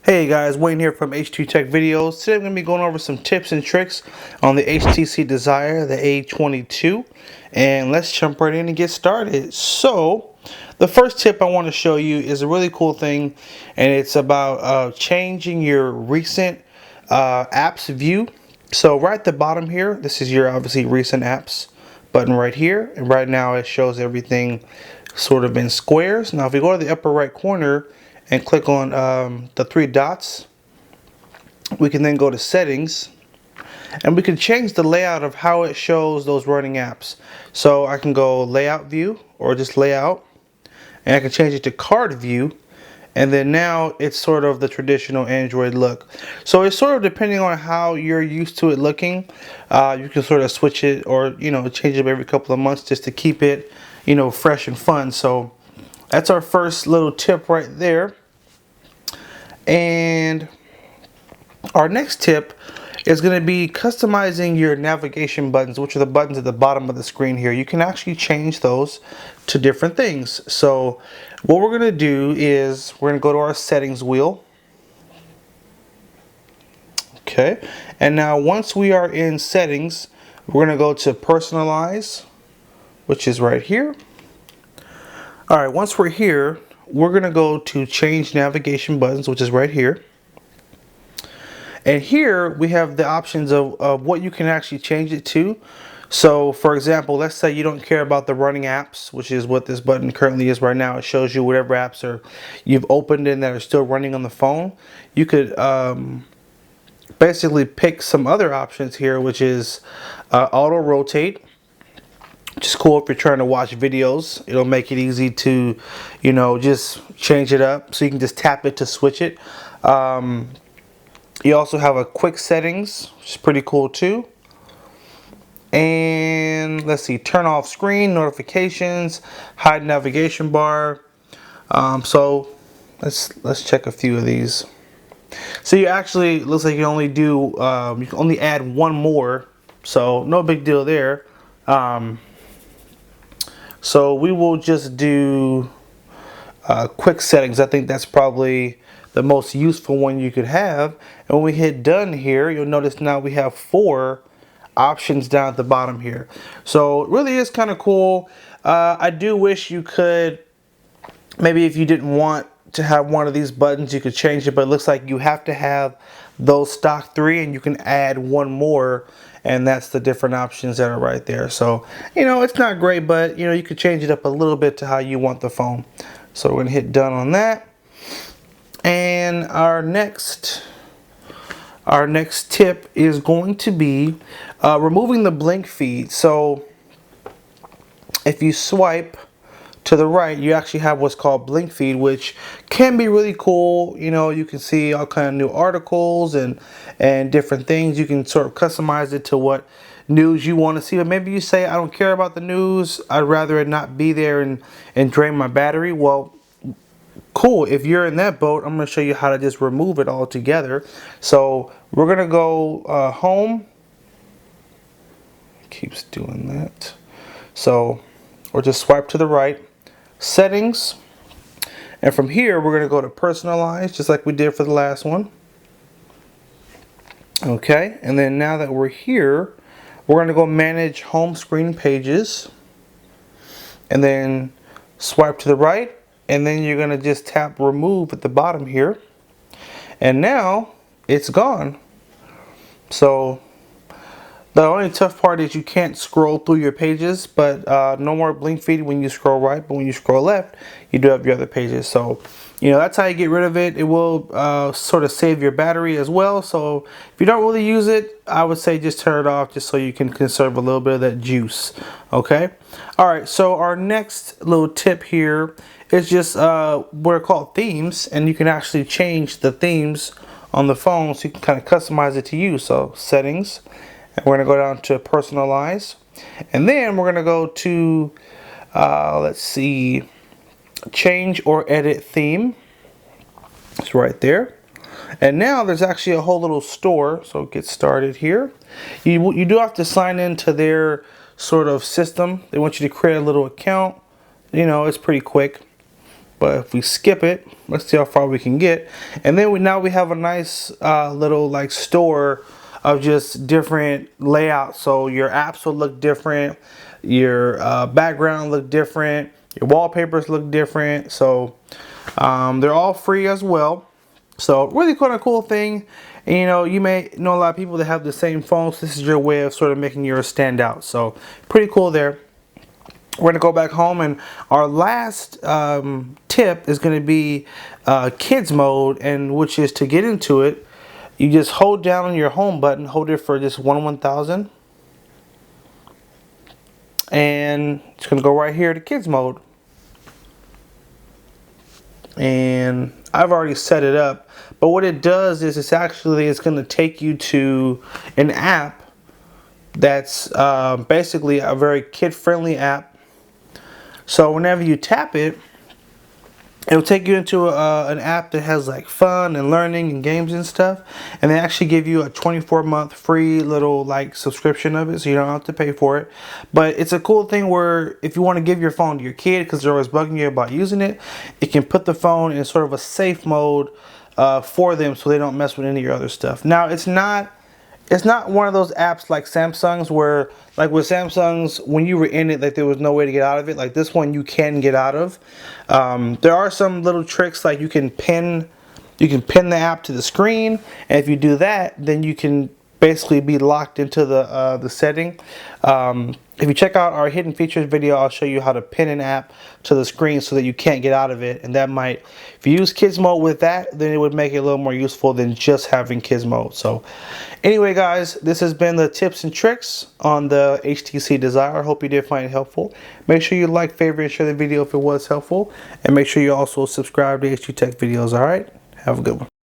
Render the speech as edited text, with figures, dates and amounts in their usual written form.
Hey guys, Wayne here from H2 Tech Videos. Today I'm going to be going over some tips and tricks on the HTC Desire, the A22. And let's jump right in and get started. So, the first tip I want to show you is a really cool thing. And it's about changing your recent apps view. So right at the bottom here, this is your obviously recent apps button right here. And right now it shows everything sort of in squares. Now if you go to the upper right corner, and click on the three dots, we can then go to settings and we can change the layout of how it shows those running apps. So I can go layout view or just layout, and I can change it to card view, and then now it's sort of the traditional Android look. So it's sort of depending on how you're used to it looking. You can sort of switch it or change it every couple of months just to keep it fresh and fun. So that's our first little tip right there. And our next tip is going to be customizing your navigation buttons, which are the buttons at the bottom of the screen here. You can actually change those to different things. So what we're going to do is we're going to go to our settings wheel. Okay, and now once we are in settings, we're going to go to personalize, which is right here. Alright, once we're here, we're going to go to change navigation buttons, which is right here. And here we have the options of what you can actually change it to. So for example, let's say you don't care about the running apps, which is what this button currently is right now. It shows you whatever apps you've opened in that are still running on the phone. You could basically pick some other options here, which is auto rotate. Which is cool if you're trying to watch videos. It'll make it easy to, just change it up. So you can just tap it to switch it. You also have a quick settings, which is pretty cool too. And let's see, turn off screen notifications, hide navigation bar. So let's check a few of these. So you actually looks like you only do you can only add one more. So no big deal there. So we will just do quick settings. I think that's probably the most useful one you could have. And when we hit done here, you'll notice now we have 4 options down at the bottom here. So it really is kind of cool. I do wish you could, maybe if you didn't want to have one of these buttons, you could change it, but it looks like you have to have those stock 3 and you can add one more, and that's the different options that are right there. So it's not great, but you could change it up a little bit to how you want the phone. So we're gonna hit done on that. And our next tip is going to be removing the blink feed. So if you swipe to the right, you actually have what's called Blinkfeed, which can be really cool. You can see all kind of new articles and different things. You can sort of customize it to what news you want to see. But maybe you say, I don't care about the news. I'd rather it not be there and drain my battery. Well, cool. If you're in that boat, I'm going to show you how to just remove it all together. So we're going to go home. Keeps doing that. So or just swipe to the right. Settings, and from here we're going to go to personalize, just like we did for the last one. Okay, and then now that we're here, we're going to go manage home screen pages, and then swipe to the right, and then you're going to just tap remove at the bottom here, and now it's gone. So the only tough part is you can't scroll through your pages, but no more blink feed when you scroll right, but when you scroll left, you do have your other pages. So, that's how you get rid of it. It will sort of save your battery as well. So if you don't really use it, I would say just turn it off just so you can conserve a little bit of that juice. Okay? All right, so our next little tip here is just what are called themes, and you can actually change the themes on the phone so you can kind of customize it to you. So settings. And we're going to go down to personalize, and then we're going to go to let's see, change or edit theme. It's right there. And now there's actually a whole little store. So get started here. You do have to sign into their sort of system. They want you to create a little account. It's pretty quick, but if we skip it, let's see how far we can get. And then now we have a nice little like store of just different layouts. So your apps will look different, your background look different, your wallpapers look different. So they're all free as well. So really kind of cool thing. And, you know, you may know a lot of people that have the same phones. This is your way of sort of making yours stand out. So pretty cool there. We're gonna go back home, and our last tip is gonna be kids mode, and which is to get into it, you just hold down your home button, hold it for just 1/1000, and it's gonna go right here to kids mode. And I've already set it up, but what it does is it's going to take you to an app that's basically a very kid-friendly app. So whenever you tap it, it'll take you into an app that has like fun and learning and games and stuff, and they actually give you a 24-month free little like subscription of it, so you don't have to pay for it. But it's a cool thing where if you want to give your phone to your kid because they're always bugging you about using it, it can put the phone in sort of a safe mode for them, so they don't mess with any of your other stuff. Now it's not one of those apps like Samsung's where, like with Samsung's, when you were in it, like there was no way to get out of it. Like this one, you can get out of. There are some little tricks, like you can pin the app to the screen, and if you do that, then you can basically be locked into the setting. If you check out our hidden features video, I'll show you how to pin an app to the screen so that you can't get out of it. And that might, if you use kids mode with that, then it would make it a little more useful than just having kids mode. So anyway guys, this has been the tips and tricks on the HTC Desire. I hope you did find it helpful. Make sure you like, favorite, and share the video if it was helpful. And make sure you also subscribe to HT Tech videos, alright? Have a good one.